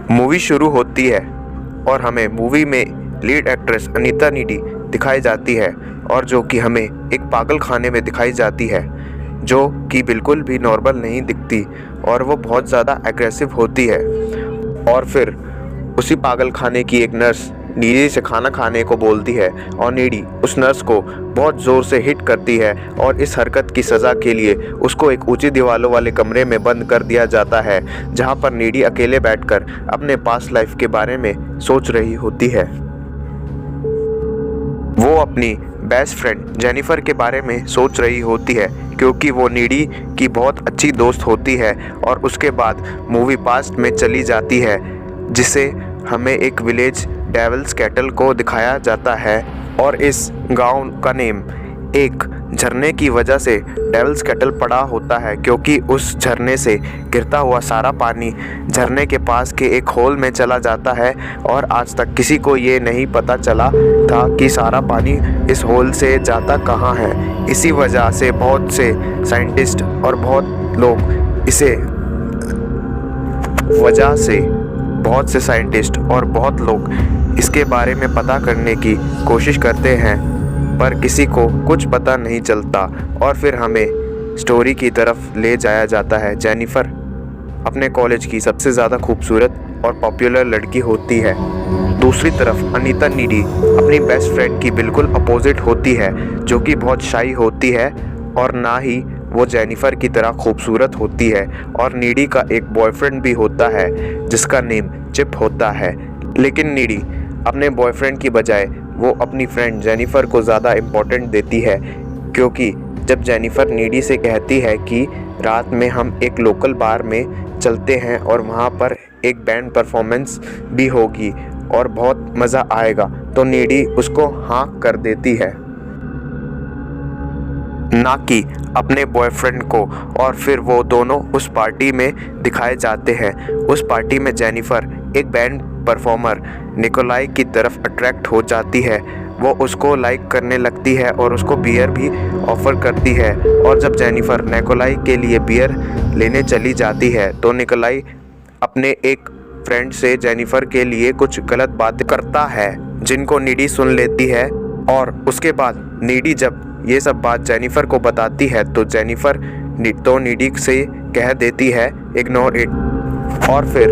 Movie शुरू होती है और हमें मूवी में लीड एक्ट्रेस अनीता नीडी दिखाई जाती है और जो कि हमें एक पागल खाने में दिखाई जाती है, जो कि बिल्कुल भी नॉर्मल नहीं दिखती और वो बहुत ज़्यादा एग्रेसिव होती है। और फिर उसी पागल खाने की एक नर्स नीडी से खाना खाने को बोलती है और नीडी उस नर्स को बहुत ज़ोर से हिट करती है और इस हरकत की सज़ा के लिए उसको एक ऊंची दीवारों वाले कमरे में बंद कर दिया जाता है, जहां पर नीडी अकेले बैठकर अपने पास्ट लाइफ के बारे में सोच रही होती है। वो अपनी बेस्ट फ्रेंड जेनिफर के बारे में सोच रही होती है क्योंकि वो नीडी की बहुत अच्छी दोस्त होती है। और उसके बाद मूवी पास्ट में चली जाती है, जिसे हमें एक विलेज डेविल्स कैटल को दिखाया जाता है और इस गांव का नेम एक झरने की वजह से डेविल्स कैटल पड़ा होता है, क्योंकि उस झरने से गिरता हुआ सारा पानी झरने के पास के एक होल में चला जाता है और आज तक किसी को ये नहीं पता चला था कि सारा पानी इस होल से जाता कहाँ है। इसी वजह से बहुत से साइंटिस्ट और बहुत लोग इसके बारे में पता करने की कोशिश करते हैं, पर किसी को कुछ पता नहीं चलता। और फिर हमें स्टोरी की तरफ ले जाया जाता है। जेनिफर अपने कॉलेज की सबसे ज़्यादा खूबसूरत और पॉपुलर लड़की होती है। दूसरी तरफ अनीता नीडी अपनी बेस्ट फ्रेंड की बिल्कुल अपोजिट होती है, जो कि बहुत शाई होती है और ना ही वो जेनिफर की तरह खूबसूरत होती है। और नीडी का एक बॉयफ्रेंड भी होता है जिसका नेम चिप होता है, लेकिन नीडी अपने बॉयफ्रेंड की बजाय वो अपनी फ्रेंड जेनिफर को ज़्यादा इम्पोर्टेंट देती है, क्योंकि जब जेनिफर नीडी से कहती है कि रात में हम एक लोकल बार में चलते हैं और वहाँ पर एक बैंड परफॉर्मेंस भी होगी और बहुत मज़ा आएगा, तो नीडी उसको हाँ कर देती है, ना कि अपने बॉयफ्रेंड को। और फिर वो दोनों उस पार्टी में दिखाए जाते हैं। उस पार्टी में जेनिफर एक बैंड परफॉर्मर निकोलाई की तरफ अट्रैक्ट हो जाती है। वो उसको लाइक करने लगती है और उसको बियर भी ऑफ़र करती है। और जब जेनिफर निकोलाई के लिए बियर लेने चली जाती है तो निकोलाई अपने एक फ्रेंड से जेनिफर के लिए कुछ गलत बातें करता है, जिनको नीडी सुन लेती है। और उसके बाद नीडी जब ये सब बात जेनिफर को बताती है तो जेनिफर नीडी से कह देती है इग्नोर इट। और फिर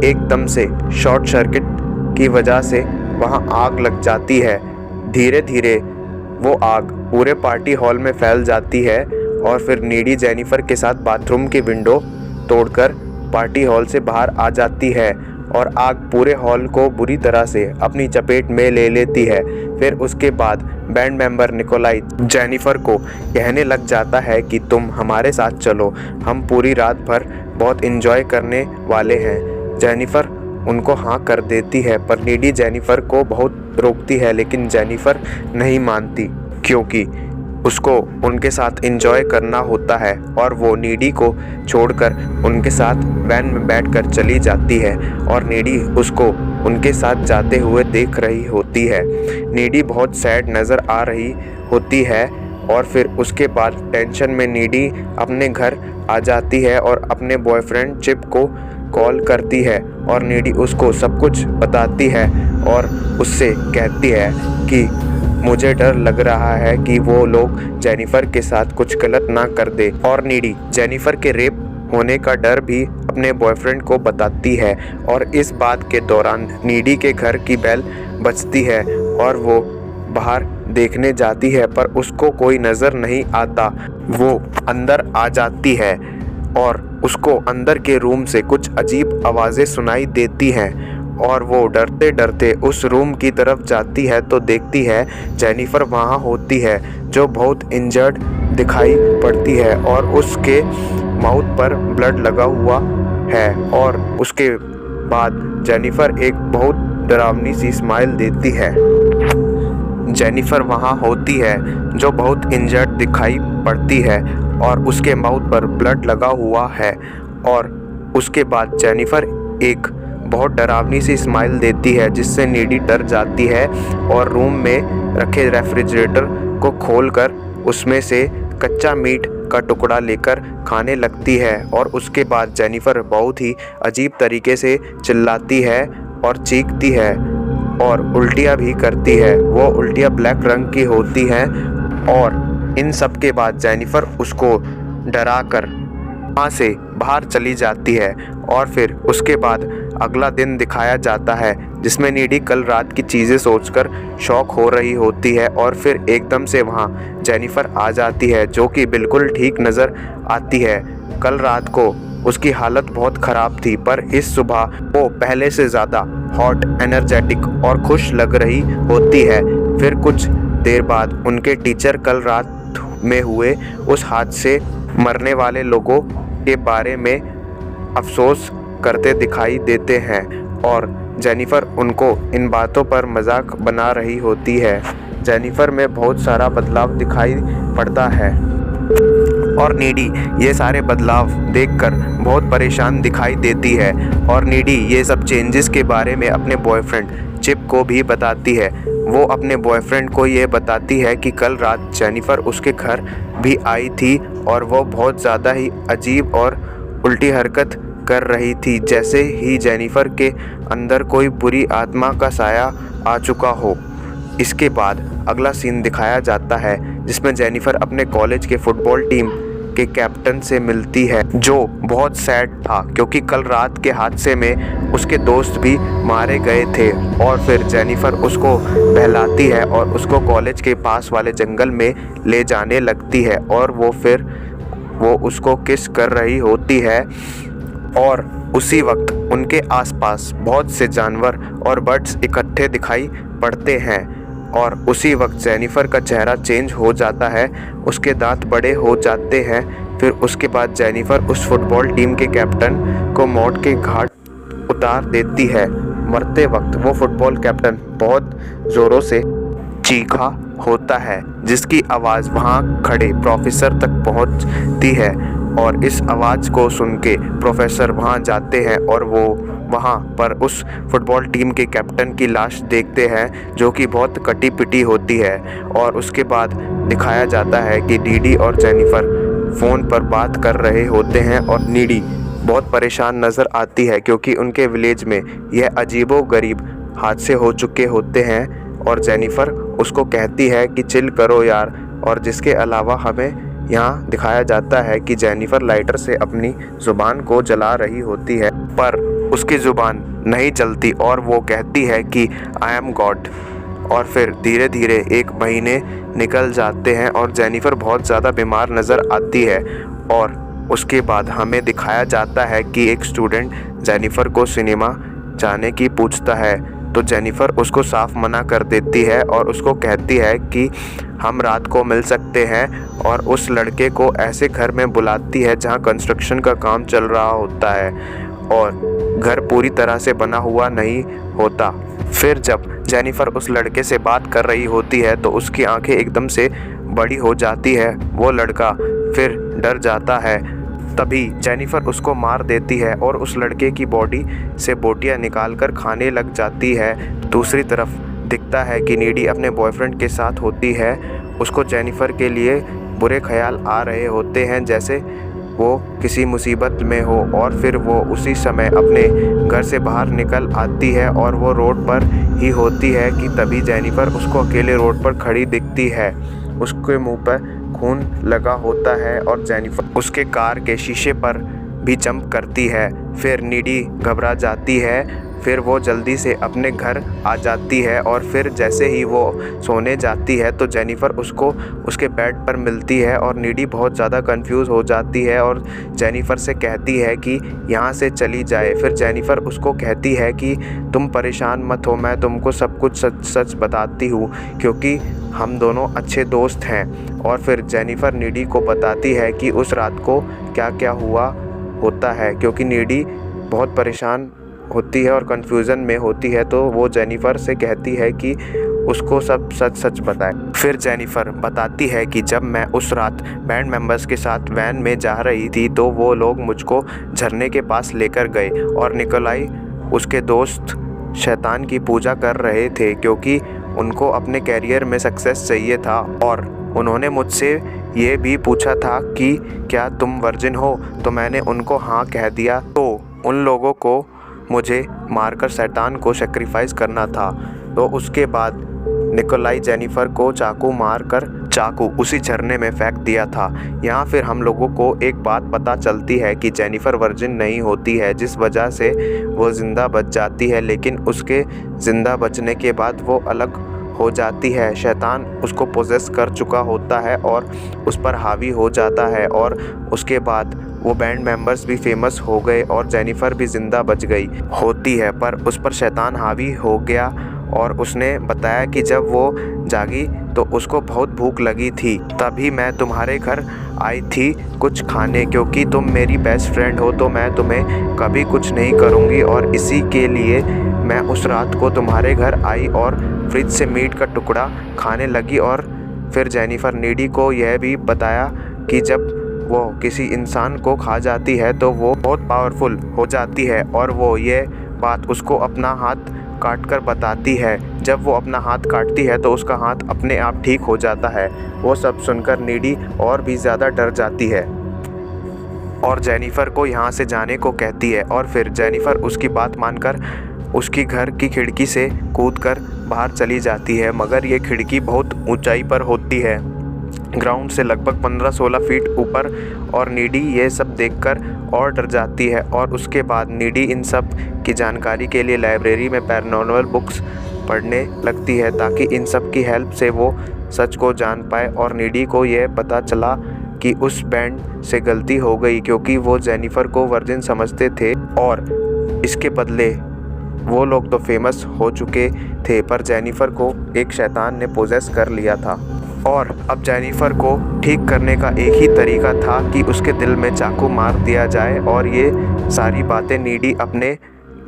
एकदम से शॉर्ट सर्किट की वजह से वहाँ आग लग जाती है। धीरे धीरे वो आग पूरे पार्टी हॉल में फैल जाती है और फिर नीडी जेनिफर के साथ बाथरूम की विंडो तोड़कर पार्टी हॉल से बाहर आ जाती है और आग पूरे हॉल को बुरी तरह से अपनी चपेट में ले लेती है। फिर उसके बाद बैंड मेंबर निकोलाई जेनिफर को कहने लग जाता है कि तुम हमारे साथ चलो, हम पूरी रात भर बहुत एंजॉय करने वाले हैं। जेनिफर उनको हाँ कर देती है, पर नीडी जेनिफर को बहुत रोकती है, लेकिन जेनिफर नहीं मानती क्योंकि उसको उनके साथ एंजॉय करना होता है। और वो नीडी को छोड़कर उनके साथ वैन में बैठकर चली जाती है और नीडी उसको उनके साथ जाते हुए देख रही होती है। नीडी बहुत सैड नज़र आ रही होती है और फिर उसके बाद टेंशन में नीडी अपने घर आ जाती है और अपने बॉयफ्रेंड चिप को कॉल करती है और नीडी उसको सब कुछ बताती है और उससे कहती है कि मुझे डर लग रहा है कि वो लोग जेनिफर के साथ कुछ गलत ना कर दे। और नीडी जेनिफर के रेप होने का डर भी अपने बॉयफ्रेंड को बताती है। और इस बात के दौरान नीडी के घर की बेल बजती है और वो बाहर देखने जाती है, पर उसको कोई नज़र नहीं आता। वो अंदर आ जाती है और उसको अंदर के रूम से कुछ अजीब आवाज़ें सुनाई देती हैं और वो डरते डरते उस रूम की तरफ जाती है तो देखती है जेनिफर वहाँ होती है, जो बहुत इंजर्ड दिखाई पड़ती है और उसके माउथ पर ब्लड लगा हुआ है। और उसके बाद जेनिफर एक बहुत डरावनी सी स्माइल देती है। जेनिफर वहाँ होती है जो बहुत इंजर्ड दिखाई पड़ती है और उसके माउथ पर ब्लड लगा हुआ है। और उसके बाद जेनिफर एक बहुत डरावनी सी स्माइल देती है, जिससे नीडी डर जाती है और रूम में रखे रेफ्रिजरेटर को खोलकर उसमें से कच्चा मीट का टुकड़ा लेकर खाने लगती है और उसके बाद जेनिफर बहुत ही अजीब तरीके से चिल्लाती है और चीखती है और उल्टियाँ भी करती है। वो उल्टियाँ ब्लैक रंग की होती हैं और इन सब के बाद जेनिफर उसको डराकर वहाँ से बाहर चली जाती है। और फिर उसके बाद अगला दिन दिखाया जाता है जिसमें नीडी कल रात की चीज़ें सोचकर शॉक हो रही होती है और फिर एकदम से वहाँ जेनिफर आ जाती है जो कि बिल्कुल ठीक नज़र आती है। कल रात को उसकी हालत बहुत ख़राब थी पर इस सुबह वो पहले से ज़्यादा हॉट, एनर्जेटिक और खुश लग रही होती है। फिर कुछ देर बाद उनके टीचर कल रात में हुए उस हादसे मरने वाले लोगों के बारे में अफसोस करते दिखाई देते हैं और जेनिफर उनको इन बातों पर मजाक बना रही होती है। जेनिफर में बहुत सारा बदलाव दिखाई पड़ता है और नीडी ये सारे बदलाव देखकर बहुत परेशान दिखाई देती है और नीडी ये सब चेंजेस के बारे में अपने बॉयफ्रेंड चिप को भी बताती है। वो अपने बॉयफ्रेंड को ये बताती है कि कल रात जेनिफर उसके घर भी आई थी और वो बहुत ज़्यादा ही अजीब और उल्टी हरकत कर रही थी, जैसे ही जेनिफर के अंदर कोई बुरी आत्मा का साया आ चुका हो। इसके बाद अगला सीन दिखाया जाता है जिसमें जेनिफर अपने कॉलेज के फुटबॉल टीम के कैप्टन से मिलती है जो बहुत सैड था क्योंकि कल रात के हादसे में उसके दोस्त भी मारे गए थे। और फिर जेनिफर उसको बहलाती है और उसको कॉलेज के पास वाले जंगल में ले जाने लगती है और वो उसको किस कर रही होती है और उसी वक्त उनके आसपास बहुत से जानवर और बर्ड्स इकट्ठे दिखाई पड़ते हैं और उसी वक्त जेनिफर का चेहरा चेंज हो जाता है, उसके दांत बड़े हो जाते हैं। फिर उसके बाद जेनिफर उस फुटबॉल टीम के कैप्टन को मौत के घाट उतार देती है। मरते वक्त वो फुटबॉल कैप्टन बहुत ज़ोरों से चीखा होता है जिसकी आवाज़ वहाँ खड़े प्रोफेसर तक पहुँचती है और इस आवाज़ को सुन के प्रोफेसर वहाँ जाते हैं और वो वहाँ पर उस फुटबॉल टीम के कैप्टन की लाश देखते हैं जो कि बहुत कटी पिटी होती है। और उसके बाद दिखाया जाता है कि नीडी और जेनिफर फ़ोन पर बात कर रहे होते हैं और नीडी बहुत परेशान नज़र आती है क्योंकि उनके विलेज में यह अजीबोगरीब हादसे हो चुके होते हैं और जेनिफर उसको कहती है कि चिल करो यार। और जिसके अलावा हमें यहाँ दिखाया जाता है कि जेनिफर लाइटर से अपनी ज़ुबान को जला रही होती है पर उसकी ज़ुबान नहीं जलती और वो कहती है कि आई एम गॉड। और फिर धीरे धीरे 1 महीने निकल जाते हैं और जेनिफर बहुत ज़्यादा बीमार नज़र आती है। और उसके बाद हमें दिखाया जाता है कि एक स्टूडेंट जेनिफर को सिनेमा जाने की पूछता है तो जेनिफर उसको साफ मना कर देती है और उसको कहती है कि हम रात को मिल सकते हैं और उस लड़के को ऐसे घर में बुलाती है जहां कंस्ट्रक्शन का काम चल रहा होता है और घर पूरी तरह से बना हुआ नहीं होता। फिर जब जेनिफर उस लड़के से बात कर रही होती है तो उसकी आंखें एकदम से बड़ी हो जाती है। वो लड़का फिर डर जाता है, तभी जेनिफर उसको मार देती है और उस लड़के की बॉडी से बोटियां निकालकर खाने लग जाती है। दूसरी तरफ दिखता है कि नीडी अपने बॉयफ्रेंड के साथ होती है। उसको जेनिफर के लिए बुरे ख्याल आ रहे होते हैं जैसे वो किसी मुसीबत में हो और फिर वो उसी समय अपने घर से बाहर निकल आती है और वो रोड पर ही होती है कि तभी जेनिफर उसको अकेले रोड पर खड़ी दिखती है। उसके मुंह पर खून लगा होता है और जेनिफर उसके कार के शीशे पर भी जंप करती है। फिर नीडी घबरा जाती है, फिर वो जल्दी से अपने घर आ जाती है और फिर जैसे ही वो सोने जाती है तो जेनिफर उसको उसके बेड पर मिलती है और नीडी बहुत ज़्यादा कंफ्यूज हो जाती है और जेनिफर से कहती है कि यहाँ से चली जाए। फिर जेनिफर उसको कहती है कि तुम परेशान मत हो, मैं तुमको सब कुछ सच सच बताती हूँ क्योंकि हम दोनों अच्छे दोस्त हैं। और फिर जेनिफर नीडी को बताती है कि उस रात को क्या क्या हुआ होता है क्योंकि नीडी बहुत परेशान होती है और कन्फ्यूज़न में होती है तो वो जेनिफर से कहती है कि उसको सब सच सच बताए। फिर जेनिफर बताती है कि जब मैं उस रात बैंड मेंबर्स के साथ वैन में जा रही थी तो वो लोग मुझको झरने के पास लेकर गए और निकोलाई उसके दोस्त शैतान की पूजा कर रहे थे क्योंकि उनको अपने कैरियर में सक्सेस चाहिए था और उन्होंने मुझसे ये भी पूछा था कि क्या तुम वर्जिन हो, तो मैंने उनको हाँ कह दिया। तो उन लोगों को मुझे मारकर शैतान को सेक्रीफाइस करना था। तो उसके बाद निकोलाई जेनिफर को चाकू उसी झरने में फेंक दिया था। यहाँ फिर हम लोगों को एक बात पता चलती है कि जेनिफर वर्जिन नहीं होती है, जिस वजह से वो ज़िंदा बच जाती है। लेकिन उसके ज़िंदा बचने के बाद वो अलग हो जाती है। शैतान उसको पोजेस कर चुका होता है और उस पर हावी हो जाता है, और उसके बाद वो बैंड मेंबर्स भी फेमस हो गए और जेनिफर भी ज़िंदा बच गई होती है। पर उस पर शैतान हावी हो गया और उसने बताया कि जब वो जागी तो उसको बहुत भूख लगी थी, तभी मैं तुम्हारे घर आई थी कुछ खाने, क्योंकि तुम मेरी बेस्ट फ्रेंड हो तो मैं तुम्हें कभी कुछ नहीं करूँगी। और इसी के लिए मैं उस रात को तुम्हारे घर आई और फ्रिज से मीट का टुकड़ा खाने लगी। और फिर जेनिफर नीडी को यह भी बताया कि जब वो किसी इंसान को खा जाती है तो वो बहुत पावरफुल हो जाती है, और वो ये बात उसको अपना हाथ काट कर बताती है। जब वो अपना हाथ काटती है तो उसका हाथ अपने आप ठीक हो जाता है। वो सब सुनकर नीडी और भी ज़्यादा डर जाती है और जेनिफर को यहाँ से जाने को कहती है। और फिर जेनिफर उसकी बात मानकर उसकी घर की खिड़की से कूदकर बाहर चली जाती है, मगर ये खिड़की बहुत ऊंचाई पर होती है, ग्राउंड से लगभग 15-16 फीट ऊपर। और नीडी ये सब देखकर और डर जाती है। और उसके बाद नीडी इन सब की जानकारी के लिए लाइब्रेरी में पैरानॉर्मल बुक्स पढ़ने लगती है, ताकि इन सब की हेल्प से वो सच को जान पाए। और नीडी को ये पता चला कि उस बैंड से गलती हो गई, क्योंकि वो जेनिफर को वर्जिन समझते थे और इसके बदले वो लोग तो फेमस हो चुके थे, पर जेनिफर को एक शैतान ने पोजेस कर लिया था। और अब जेनिफर को ठीक करने का एक ही तरीका था कि उसके दिल में चाकू मार दिया जाए। और ये सारी बातें नीडी अपने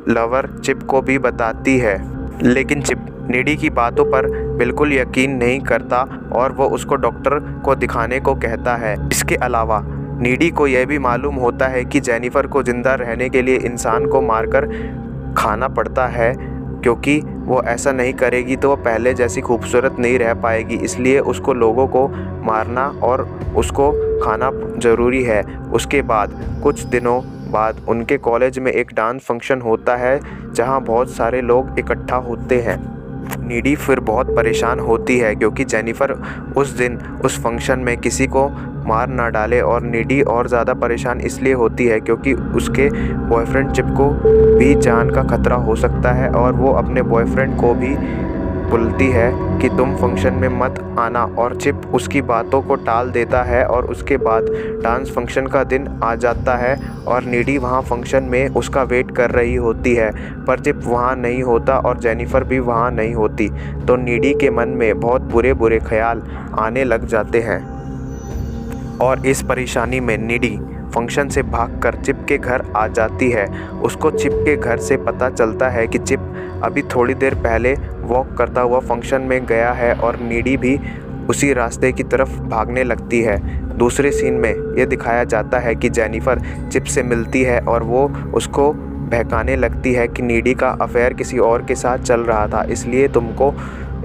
लवर चिप को भी बताती है, लेकिन चिप नीडी की बातों पर बिल्कुल यकीन नहीं करता और वो उसको डॉक्टर को दिखाने को कहता है। इसके अलावा नीडी को यह भी मालूम होता है कि जेनिफर को ज़िंदा रहने के लिए इंसान को मारकर खाना पड़ता है, क्योंकि वो ऐसा नहीं करेगी तो वो पहले जैसी खूबसूरत नहीं रह पाएगी। इसलिए उसको लोगों को मारना और उसको खाना ज़रूरी है। उसके बाद कुछ दिनों बाद उनके कॉलेज में एक डांस फंक्शन होता है, जहां बहुत सारे लोग इकट्ठा होते हैं। नीडी फिर बहुत परेशान होती है, क्योंकि जेनिफर उस दिन उस फंक्शन में किसी को मार ना डाले। और नीडी और ज़्यादा परेशान इसलिए होती है क्योंकि उसके बॉयफ्रेंड चिप को भी जान का खतरा हो सकता है। और वो अपने बॉयफ्रेंड को भी बोलती है कि तुम फंक्शन में मत आना, और चिप उसकी बातों को टाल देता है। और उसके बाद डांस फंक्शन का दिन आ जाता है और नीडी वहाँ फंक्शन में उसका वेट कर रही होती है, पर चिप वहाँ नहीं होता और जेनिफर भी वहाँ नहीं होती। तो नीडी के मन में बहुत बुरे बुरे ख्याल आने लग जाते हैं और इस परेशानी में नीडी फंक्शन से भागकर चिप के घर आ जाती है। उसको चिप के घर से पता चलता है कि चिप अभी थोड़ी देर पहले वॉक करता हुआ फंक्शन में गया है और नीडी भी उसी रास्ते की तरफ भागने लगती है। दूसरे सीन में ये दिखाया जाता है कि जेनिफर चिप से मिलती है और वो उसको बहकाने लगती है कि नीडी का अफेयर किसी और के साथ चल रहा था, इसलिए तुमको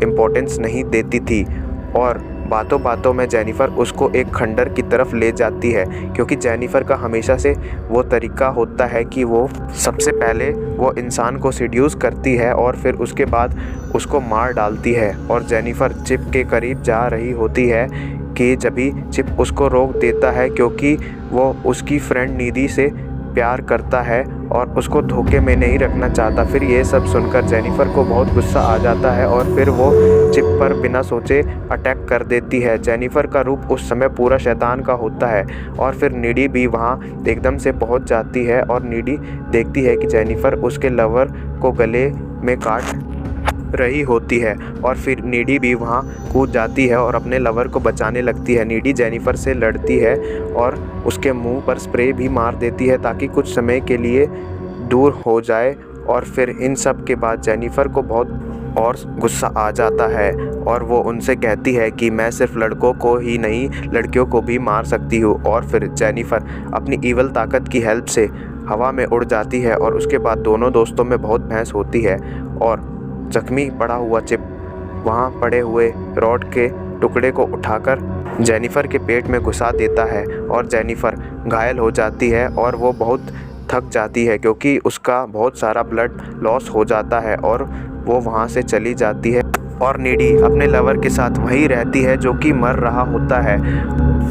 इम्पोर्टेंस नहीं देती थी। और बातों बातों में जेनिफर उसको एक खंडर की तरफ ले जाती है, क्योंकि जेनिफर का हमेशा से वो तरीका होता है कि वो सबसे पहले वो इंसान को सीड्यूस करती है और फिर उसके बाद उसको मार डालती है। और जेनिफर चिप के करीब जा रही होती है कि जभी चिप उसको रोक देता है, क्योंकि वो उसकी फ्रेंड नीडी से प्यार करता है और उसको धोखे में नहीं रखना चाहता। फिर ये सब सुनकर जेनिफर को बहुत गुस्सा आ जाता है और फिर वो चिप पर बिना सोचे अटैक कर देती है। जेनिफर का रूप उस समय पूरा शैतान का होता है और फिर नीडी भी वहाँ एकदम से पहुँच जाती है और नीडी देखती है कि जेनिफर उसके लवर को गले में काट रही होती है और फिर नीडी भी वहाँ कूद जाती है और अपने लवर को बचाने लगती है। नीडी जेनिफर से लड़ती है और उसके मुंह पर स्प्रे भी मार देती है ताकि कुछ समय के लिए दूर हो जाए। और फिर इन सब के बाद जेनिफर को बहुत और गुस्सा आ जाता है और वो उनसे कहती है कि मैं सिर्फ लड़कों को ही नहीं लड़कियों को भी मार सकती हूँ। और फिर जेनिफर अपनी ईवल ताकत की हेल्प से हवा में उड़ जाती है और उसके बाद दोनों दोस्तों में बहुत बहस होती है और जख्मी पड़ा हुआ चिप वहाँ पड़े हुए रॉड के टुकड़े को उठाकर जेनिफर के पेट में घुसा देता है और जेनिफर घायल हो जाती है और वो बहुत थक जाती है क्योंकि उसका बहुत सारा ब्लड लॉस हो जाता है और वो वहाँ से चली जाती है। और नीडी अपने लवर के साथ वहीं रहती है जो कि मर रहा होता है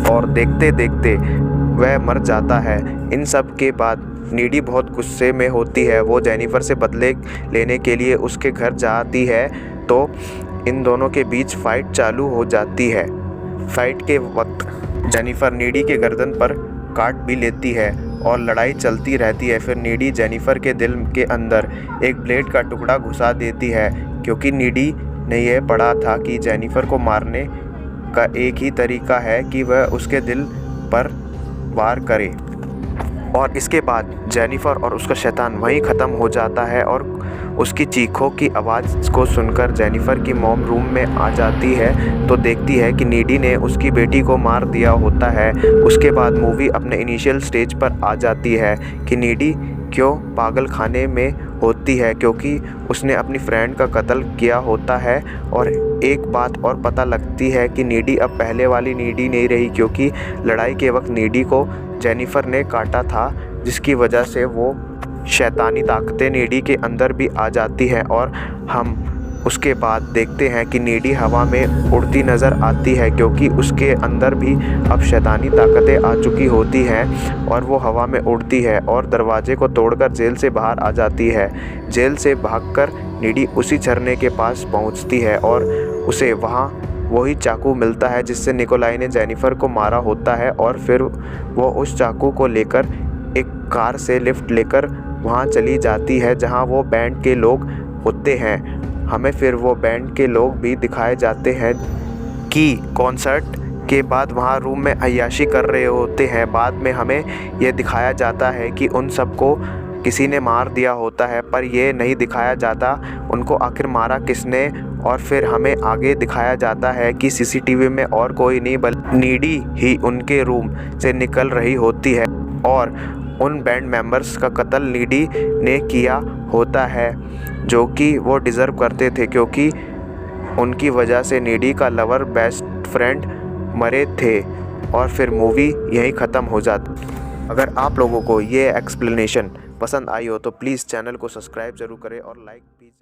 और देखते देखते वह मर जाता है। इन सब के बाद नीडी बहुत गुस्से में होती है। वो जेनिफर से बदले लेने के लिए उसके घर जाती है तो इन दोनों के बीच फाइट चालू हो जाती है। फाइट के वक्त जेनिफर नीडी के गर्दन पर काट भी लेती है और लड़ाई चलती रहती है। फिर नीडी जेनिफर के दिल के अंदर एक ब्लेड का टुकड़ा घुसा देती है क्योंकि नीडी ने यह पढ़ा था कि जेनिफर को मारने का एक ही तरीका है कि वह उसके दिल पर वार करे। और इसके बाद जेनिफर और उसका शैतान वहीं ख़त्म हो जाता है और उसकी चीखों की आवाज़ को सुनकर जेनिफर की मॉम रूम में आ जाती है तो देखती है कि नीडी ने उसकी बेटी को मार दिया होता है। उसके बाद मूवी अपने इनिशियल स्टेज पर आ जाती है कि नीडी क्यों पागल खाने में होती है क्योंकि उसने अपनी फ्रेंड का कत्ल किया होता है। और एक बात और पता लगती है कि नीडी अब पहले वाली नीडी नहीं रही क्योंकि लड़ाई के वक्त नीडी को जेनिफर ने काटा था जिसकी वजह से वो शैतानी ताकतें नीडी के अंदर भी आ जाती हैं। और हम उसके बाद देखते हैं कि नीडी हवा में उड़ती नज़र आती है क्योंकि उसके अंदर भी अब शैतानी ताकतें आ चुकी होती हैं और वो हवा में उड़ती है और दरवाजे को तोड़कर जेल से बाहर आ जाती है। जेल से भागकर नीडी उसी झरने के पास पहुंचती है और उसे वहां वही चाकू मिलता है जिससे निकोलाई ने जेनिफर को मारा होता है। और फिर वो उस चाकू को लेकर एक कार से लिफ्ट लेकर वहाँ चली जाती है जहाँ वो बैंड के लोग होते हैं। हमें फिर वो बैंड के लोग भी दिखाए जाते हैं कि कॉन्सर्ट के बाद वहाँ रूम में अय्याशी कर रहे होते हैं। बाद में हमें यह दिखाया जाता है कि उन सबको किसी ने मार दिया होता है पर यह नहीं दिखाया जाता उनको आखिर मारा किसने। और फिर हमें आगे दिखाया जाता है कि सीसीटीवी में और कोई नहीं बल्कि नीडी ही उनके रूम से निकल रही होती है और उन बैंड मेंबर्स का कत्ल नीडी ने किया होता है जो कि वो डिज़र्व करते थे क्योंकि उनकी वजह से नीडी का लवर बेस्ट फ्रेंड मरे थे। और फिर मूवी यहीं ख़त्म हो जाती। अगर आप लोगों को ये एक्सप्लेनेशन पसंद आई हो तो प्लीज़ चैनल को सब्सक्राइब ज़रूर करें और लाइक भी।